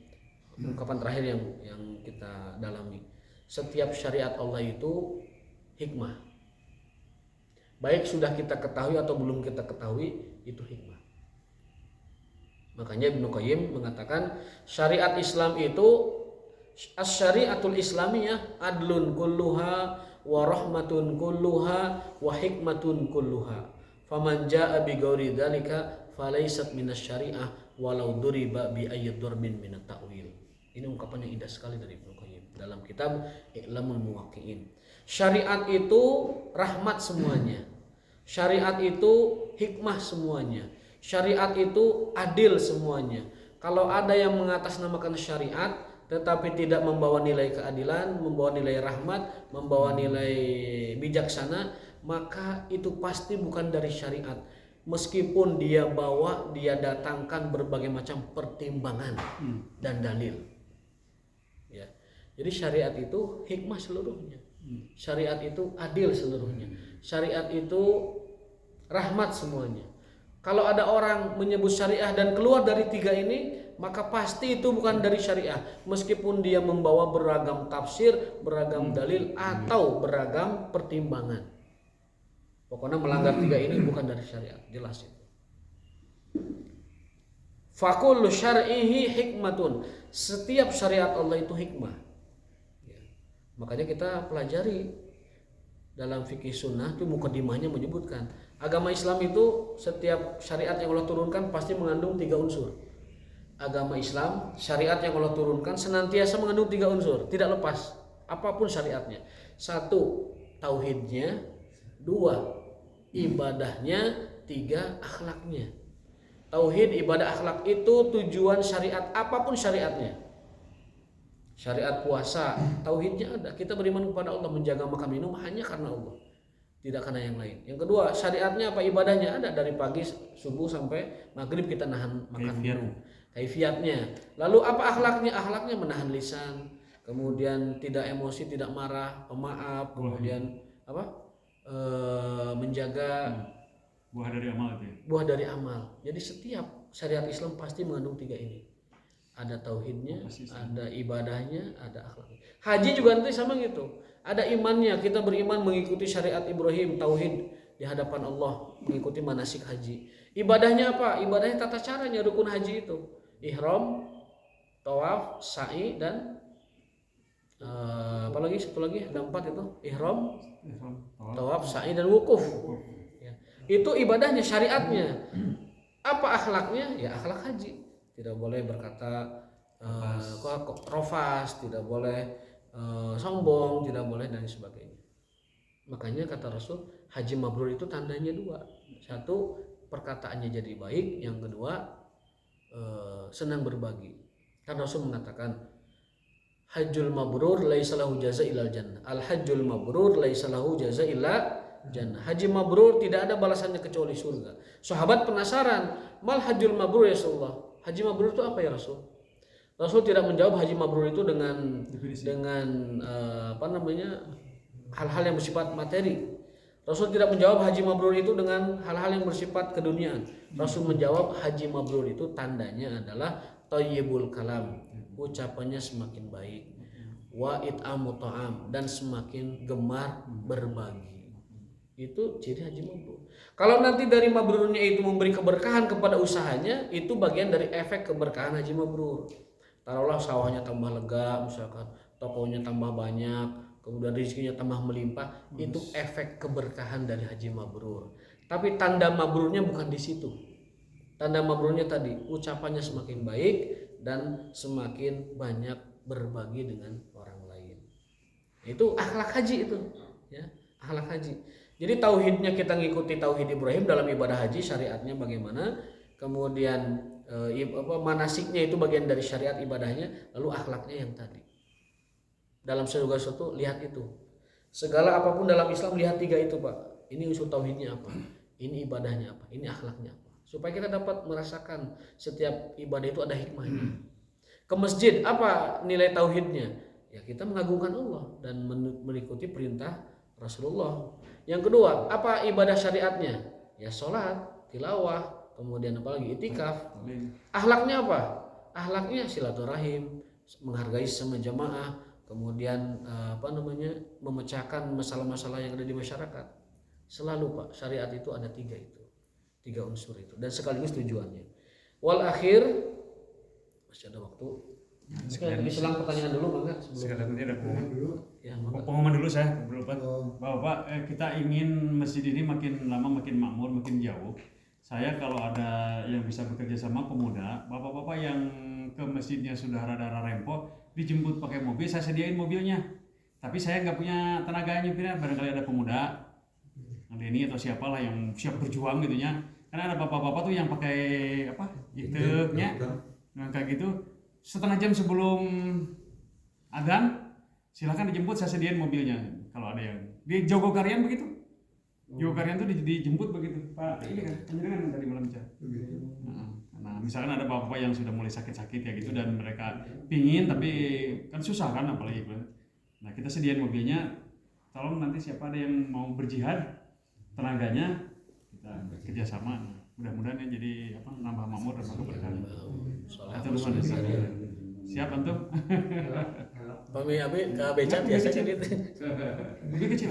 ungkapan terakhir yang kita dalami. Setiap syariat Allah itu hikmah. Baik sudah kita ketahui atau belum kita ketahui, itu hikmah. Makanya Ibnu Qayyim mengatakan syariat Islam itu asy-syari'atul islamiyah adlun kulluha wa rahmatun kulluha wa hikmatun kulluha. Faman jaa bi ghairi dzalika falaysat minasy-syari'ah walau duriba bi ayyi darbin min at-ta'wil. Ini ungkapan yang indah sekali dari Ibnu Qayyim dalam kitab I'lamul Muwaqqi'in. Syariat itu rahmat semuanya. Syariat itu hikmah semuanya. Syariat itu adil semuanya. Kalau ada yang mengatasnamakan syariat tetapi tidak membawa nilai keadilan, membawa nilai rahmat, membawa nilai bijaksana, maka itu pasti bukan dari syariat. Meskipun dia datangkan berbagai macam pertimbangan dan dalil. Ya. Jadi syariat itu hikmah seluruhnya. Syariat itu adil seluruhnya. Syariat itu rahmat semuanya. Kalau ada orang menyebut syariah dan keluar dari 3 ini, maka pasti itu bukan dari syariah. Meskipun dia membawa beragam tafsir, beragam dalil, atau beragam pertimbangan. Pokoknya melanggar 3 ini bukan dari syariat, jelas itu. Fakullu syar'ihi hikmatun. Setiap syariat Allah itu hikmah. Ya. Makanya kita pelajari dalam fikih sunnah itu mukadimahnya menyebutkan agama Islam itu setiap syariat yang Allah turunkan pasti mengandung 3 unsur. Agama Islam, syariat yang Allah turunkan senantiasa mengandung 3 unsur, tidak lepas apapun syariatnya. 1, tauhidnya, 2, ibadahnya, 3, akhlaknya. Tauhid, ibadah, akhlak itu tujuan syariat apapun syariatnya. Syariat puasa, tauhidnya ada. Kita beriman kepada Allah, menjaga makan minum hanya karena Allah, tidak karena yang lain. Yang kedua, syariatnya apa? Ibadahnya ada. Dari pagi subuh sampai maghrib kita nahan makan minum. Kaifiatnya. Lalu apa akhlaknya? Akhlaknya menahan lisan, kemudian tidak emosi, tidak marah, pemaaf, kemudian apa? Menjaga buah dari amal itu ya? Buah dari amal. Jadi setiap syariat Islam pasti mengandung 3 ini. Ada tauhidnya, ada ibadahnya, ada akhlaknya. Haji juga nanti sama gitu. Ada imannya, kita beriman mengikuti syariat Ibrahim, tauhid di hadapan Allah, mengikuti manasik haji. Ibadahnya apa? Ibadahnya tata caranya rukun haji itu. Ihram, tawaf, sa'i, dan apa lagi? Satu lagi, ada 4 itu. Ihram, tawaf, sa'i, dan wukuf. Itu ibadahnya, syariatnya. Apa akhlaknya? Ya akhlak haji. Tidak boleh berkata rofas, tidak boleh sombong, tidak boleh dan sebagainya. Makanya kata Rasul, haji mabrur itu tandanya 2. 1, perkataannya jadi baik. Yang kedua, senang berbagi. Kan Rasul mengatakan, hajjul mabrur laisa lahu jaza illal jannah. Al hajjul mabrur laisa lahu jaza illa jannah. Haji mabrur tidak ada balasannya kecuali surga. Sahabat penasaran, mal hajjul mabrur ya Rasulullah. Haji mabrur itu apa ya Rasul? Rasul tidak menjawab haji mabrur itu dengan hal-hal yang bersifat materi. Rasul tidak menjawab haji mabrur itu dengan hal-hal yang bersifat keduniaan. Rasul menjawab haji mabrur itu tandanya adalah thayyibul kalam, ucapannya semakin baik, wa it'amu ta'am, dan semakin gemar berbagi. Itu ciri haji mabrur. Kalau nanti dari mabrurnya itu memberi keberkahan kepada usahanya, itu bagian dari efek keberkahan haji mabrur. Taruhlah sawahnya tambah lega, misalkan tokonya tambah banyak, kemudian rezekinya tambah melimpah, itu efek keberkahan dari haji mabrur. Tapi tanda mabrurnya bukan di situ. Tanda mabrurnya tadi, ucapannya semakin baik dan semakin banyak berbagi dengan orang lain. Itu akhlak haji itu, ya, akhlak haji. Jadi tauhidnya kita ngikuti tauhid Ibrahim dalam ibadah haji, syariatnya bagaimana, kemudian manasiknya itu bagian dari syariat ibadahnya, lalu akhlaknya yang tadi. Dalam segala sesuatu lihat itu. Segala apapun dalam Islam lihat 3 itu, Pak. Ini unsur tauhidnya apa? Ini ibadahnya apa? Ini akhlaknya apa? Supaya kita dapat merasakan setiap ibadah itu ada hikmahnya. Ke masjid apa nilai tauhidnya? Ya kita mengagungkan Allah dan mengikuti perintah Rasulullah. Yang kedua, apa ibadah syariatnya? Ya sholat, tilawah, kemudian apalagi itikaf. Akhlaknya apa? Akhlaknya silaturahim, menghargai sesama jamaah, kemudian memecahkan masalah-masalah yang ada di masyarakat. Selalu Pak, syariat itu ada 3 itu, 3 unsur itu, dan sekaligus tujuannya. Wal akhir, masih ada waktu. Sekali selang pertanyaan dulu enggak sebelum. Sekarang nanti ada pengumuman dulu saya berlupa. Bapak, kita ingin masjid ini makin lama makin makmur, makin jauh. Saya kalau ada yang bisa bekerja sama pemuda, bapak-bapak yang ke masjidnya sudah rada-rada rempoh, dijemput pakai mobil, saya sediain mobilnya. Tapi saya nggak punya tenaga nyupirnya, barangkali ada pemuda, Denny atau siapalah yang siap berjuang gitunya. Karena ada bapak-bapak tuh yang pakai itenya, kayak gitu. Setengah jam sebelum adzan, silakan dijemput, saya sediain mobilnya. Kalau ada yang di Jogokarian begitu, Jogokarian tuh dijemput begitu. Pak, ini kan penjaringan tadi malam bicara. Nah, misalkan ada bapak-bapak yang sudah mulai sakit-sakit ya gitu dan mereka pingin tapi kan susah kan apalagi. Nah kita sediain mobilnya, tolong nanti siapa ada yang mau berjihad tenaganya kita kerjasama. mudah-mudahan ya jadi apa nambah makmur dan keberkahan. Soalnya Itu teman siap antum? Pami abi ke beca biasanya gitu. Mobil kecil.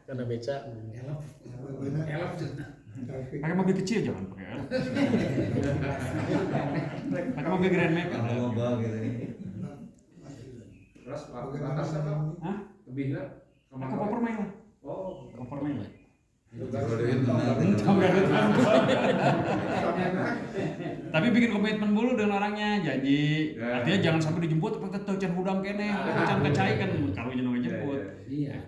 Karena beca Pakai mobil kecil jangan pakai elf. Pakai mobil Grand Max. Terus batas apa? Hah? Lebih nggak? Pakai koper main lah. Oh, Koper main lah. Tapi bikin komitmen dulu dengan orangnya, janji. Artinya jangan sampai dijemput, tapi tetap can hudang kene, can kecai kan kalau jangan jemput.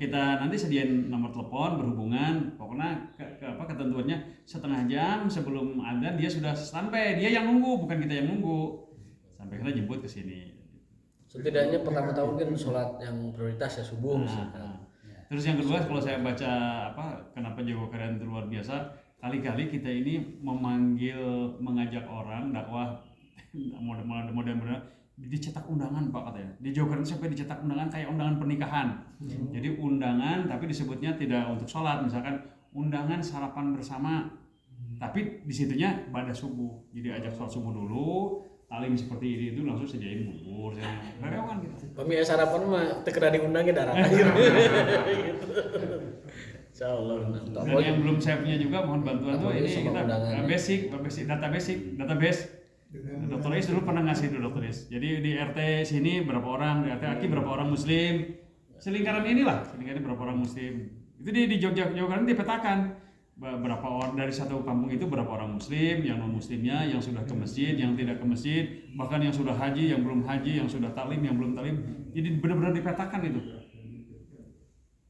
Kita nanti sediain nomor telepon berhubungan, pokoknya ketentuannya setengah jam sebelum adzan dia sudah sampai, dia yang nunggu bukan kita yang nunggu. Sampai kita jemput ke sini. setidaknya pertama-tama kan sholat yang prioritas ya subuh misalkan. Terus yang kedua kalau saya baca kenapa Jawa Keren itu luar biasa, kali-kali kita ini mengajak orang dakwah modern dicetak undangan Pak katanya. Di Jawa Keren sampai dicetak undangan kayak undangan pernikahan. Jadi undangan tapi disebutnya tidak untuk sholat, misalkan undangan sarapan bersama. Tapi disitunya pada subuh. Jadi ajak sholat subuh dulu. Talim seperti ini itu langsung sediain bubur, rewangan gitu. Kami sarapan mah tekera diundangin darah air. Insyaallah. Dan yang belum saya punya juga mohon bantuan tuh ini kita basic database. Dr. Is dulu pernah ngasih itu Dr. Is. Jadi di RT sini berapa orang, di RT Aki berapa orang muslim. Selingkaran inilah, selingkaran berapa orang muslim. Itu di Jogja kan dipetakan. Berapa orang dari satu kampung itu berapa orang muslim, yang non muslimnya, yang sudah ke masjid, yang tidak ke masjid, bahkan yang sudah haji, yang belum haji, yang sudah taklim, yang belum taklim. Jadi benar-benar dipetakan itu.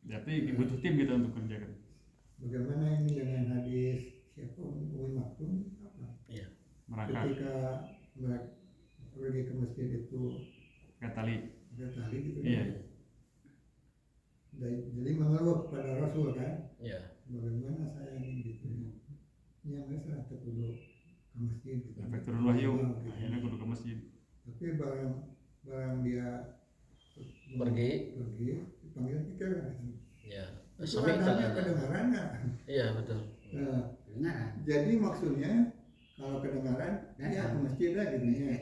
Jadi butuh tim kita untuk kerjakan. Bagaimana ini dengan hadis siapa Umi Maktum apa? Iya. Merangkak. Ketika pergi ke masjid itu Kayak tali. ada tali gitu. Iya. Jadi mengeluh kepada Rasul kan? Iya. Bagaimana saya ini gitu ya nggak saya perlu ke masjid gitu. Sampai turun wahyu, Gitu. akhirnya kudu ke masjid. Tapi barang dia Pergi. dipanggil pikir kan? Iya. Itu Sami adanya kan. kedengaran nggak? Iya betul. Nah, jadi maksudnya kalau kedengaran dia ke masjid lah gitu ya.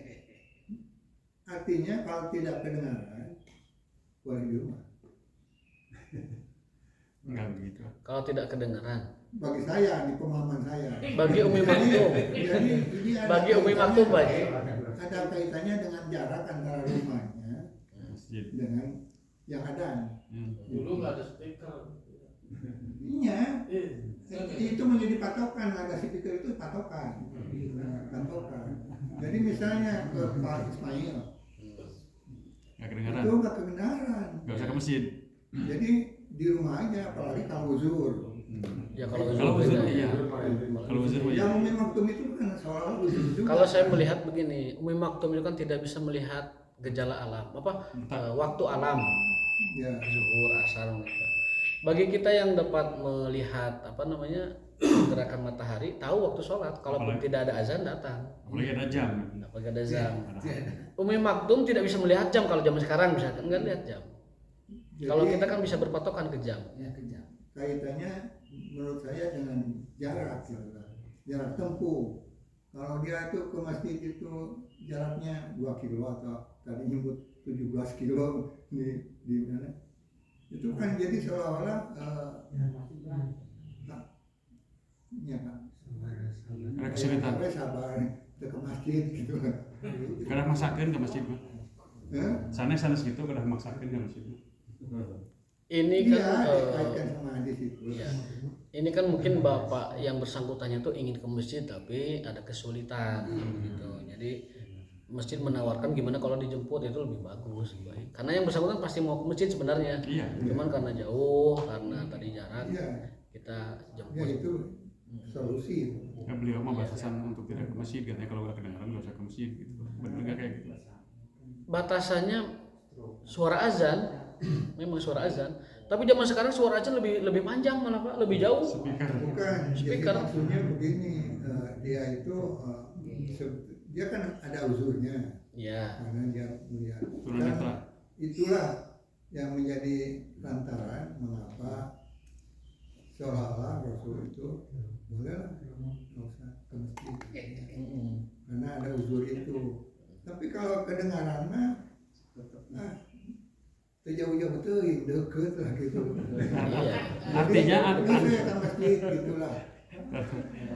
Artinya kalau tidak kedengaran boleh di rumah. Enggak begitu. Kalau tidak kedengaran. Bagi saya, di pemahaman saya. Bagi Umi Maktum. Jadi ini ada Bagi Umi Maktum Pak. ada kaitannya dengan jarak antara rumahnya Masjid. dengan yang ada. dulu nggak ada speaker. Iya. Itu menjadi patokan, ada speaker itu patokan. Patokan. Jadi misalnya ke Pak Ismail, Enggak kedengaran. itu nggak kedengaran. Enggak usah ke masjid. Jadi di rumah aja, apalagi kalau uzur. Ya kalau Uzur beda. iya. Kalau uzur mah iya. Yang Umi Maktum itu kan seolah uzur juga. Kalau saya melihat begini, Umi Maktum itu kan tidak bisa melihat gejala alam, waktu alam, Ya. zuhur, asar, mereka. Bagi kita yang dapat melihat gerakan matahari, tahu waktu sholat. Kalaupun Apalagi- tidak ada azan datang, Apalagi ada jam. apalagi ada jam. Ada. Umi Maktum tidak bisa melihat jam kalau zaman sekarang misalkan nggak lihat jam. Jadi, Kalau kita kan bisa berpatokan ke jam. kaitannya menurut saya dengan jarak, jarak tempuh. Kalau dia itu ke masjid itu jaraknya 2 kilo atau tadi nyebut 17 kilo di mana? Itu kan jadi seolah-olah ya Pak. Ada kesulitan. Sabar kita ke masjid gitu. Kadang masakin ke masjid mah. Sana gitu kadang masakin ke masjid. Ini Iya, kan dikaitkan sama hadis itu. ya, ini kan mungkin bapak yang bersangkutannya tuh ingin ke masjid tapi ada kesulitan gitu. Jadi masjid menawarkan gimana kalau dijemput itu lebih bagus, baik. Karena yang bersangkutan pasti mau ke masjid sebenarnya. Iya. Cuman karena jauh, karena tadi jarak, Iya, kita ya jemput. itu solusi. Ya beliau mah batasan untuk tidak ke masjid katanya kalau nggak kedengaran nggak usah ke masjid gitu. Benar nggak kayak gitu? Batasannya suara azan, memang suara azan. Tapi zaman sekarang suara azan lebih panjang malah Pak, lebih jauh. Speaker. Bukan, jadi Speaker. maksudnya begini, dia itu dia kan ada uzurnya Ya, karena dia melihat. Turun Dan netra. itulah yang menjadi lantaran mengapa seolah-olah Rasul itu boleh lah, nggak usah. ke masjid. Mm-mm. Karena ada uzur itu. Tapi kalau kedengaran mah jauh-jauh tuh deket lah gitu. Iya. Artinya Jadi saya ke masjid gitulah.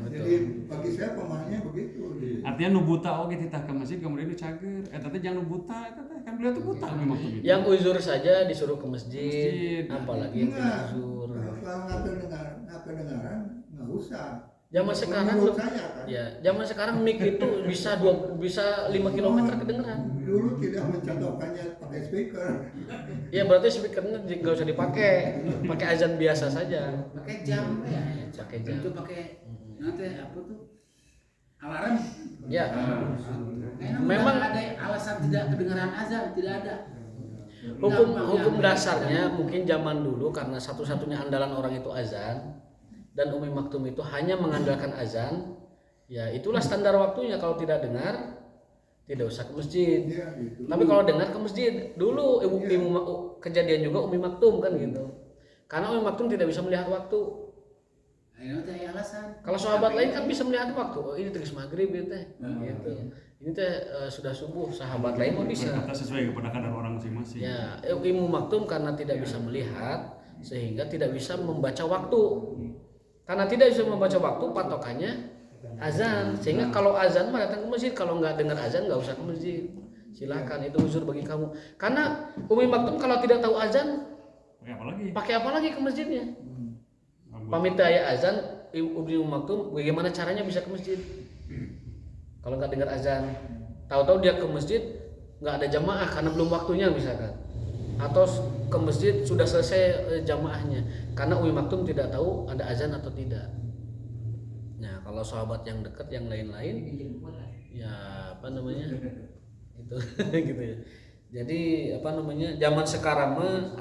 Jadi bagi saya pemahamannya begitu. artinya nu buta oge titah ke masjid kemudian nu cager. Eta teh jangan nu buta, eta teh kan beliau tuh buta memang tuh gitu. Yang uzur saja disuruh ke masjid, Masjid. apalagi yang tidak uzur. Kalau nggak kedengaran nggak usah. Zaman sekarang Menurut saya kan. ya, zaman sekarang mic itu bisa 5 km kedengeran. Dulu tidak mencontohkannya pakai speaker. Ya berarti speakernya nggak usah dipakai, pakai azan biasa saja. Pakai jam ya. Pakai jam. Itu pakai nanti apa tuh? Alarm. Ya, Memang Memang- ada alasan tidak kedengaran azan, tidak ada. hukum dasarnya mungkin zaman dulu karena satu-satunya andalan orang itu azan dan Umi Maktum itu hanya mengandalkan azan. Ya itulah standar waktunya, kalau tidak dengar tidak usah ke masjid. Ya, gitu. Tapi kalau dengar ke masjid, dulu kejadian juga Umi Maktum kan gitu. Karena Umi Maktum tidak bisa melihat waktu. Ini teh alasan. Kalau sahabat lain kan bisa melihat waktu. Oh ini tegas maghrib ya teh. Gitu. Ini teh sudah subuh. Sahabat lain mah bisa. Berkata sesuai kepada kadar orang masing-masing. Ya, Umi Maktum karena tidak bisa melihat sehingga tidak bisa membaca waktu. Karena tidak bisa membaca waktu, patokannya azan. Sehingga kalau azan mah datang ke masjid, kalau nggak dengar azan nggak usah ke masjid. Silakan, itu uzur bagi kamu. Karena Umi Maktum kalau tidak tahu azan, pakai apa lagi ke masjidnya? Pamit aya azan, Umi Maktum bagaimana caranya bisa ke masjid? Kalau nggak dengar azan, tahu-tahu dia ke masjid nggak ada jamaah karena belum waktunya misalkan, atau ke masjid sudah selesai jamaahnya karena Umi Maktum tidak tahu ada azan atau tidak. Nah kalau sahabat yang dekat yang lain-lain, ya apa namanya itu gitu ya. Jadi apa namanya zaman sekarang mah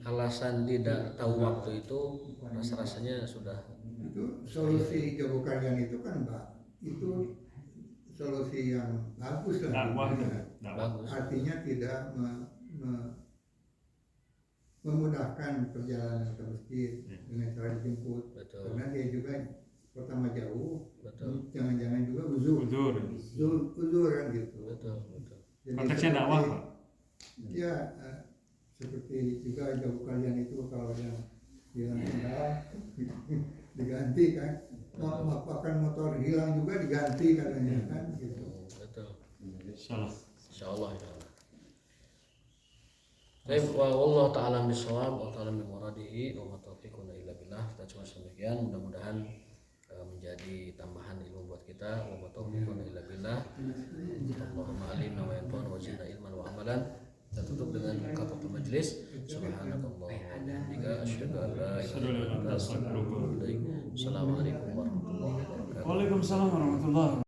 alasan tidak tahu waktu itu rasanya sudah Itu solusi Joko Karyan itu kan Mbak, itu solusi yang bagus lah. Dakwah itu. bagus. Artinya tidak memudahkan perjalanan ke masjid dengan cara dijemput. Betul. Karena dia juga pertama jauh, Betul. jangan-jangan juga uzur kan gitu. Betul. Jadi Konteksnya dakwah, Pak. Ya, seperti juga Joko Karyan itu kalau yang hilang kendal diganti kan, pakai motor hilang juga diganti katanya kan gitu. Betul. Insyaallah. Insyaallah ya. Baik, wallahu ta'ala bisawab wa ta'ala bi muradihi wa ma taufiquna illa billah. Kita cuma demikian, mudah-mudahan menjadi tambahan ilmu buat kita. Wa ma taufiquna illa billah. Allahumma alimna wa yanfa'na wa zidna ilman wa amalan. Kita tutup dengan kafatul majlis. Subhanakallahumma wa bihamdika asyhadu an la ilaha illa anta astaghfiruka wa atubu ilaik. Assalamualaikum warahmatullahi wabarakatuh. Waalaikumsalam warahmatullahi wabarakatuh.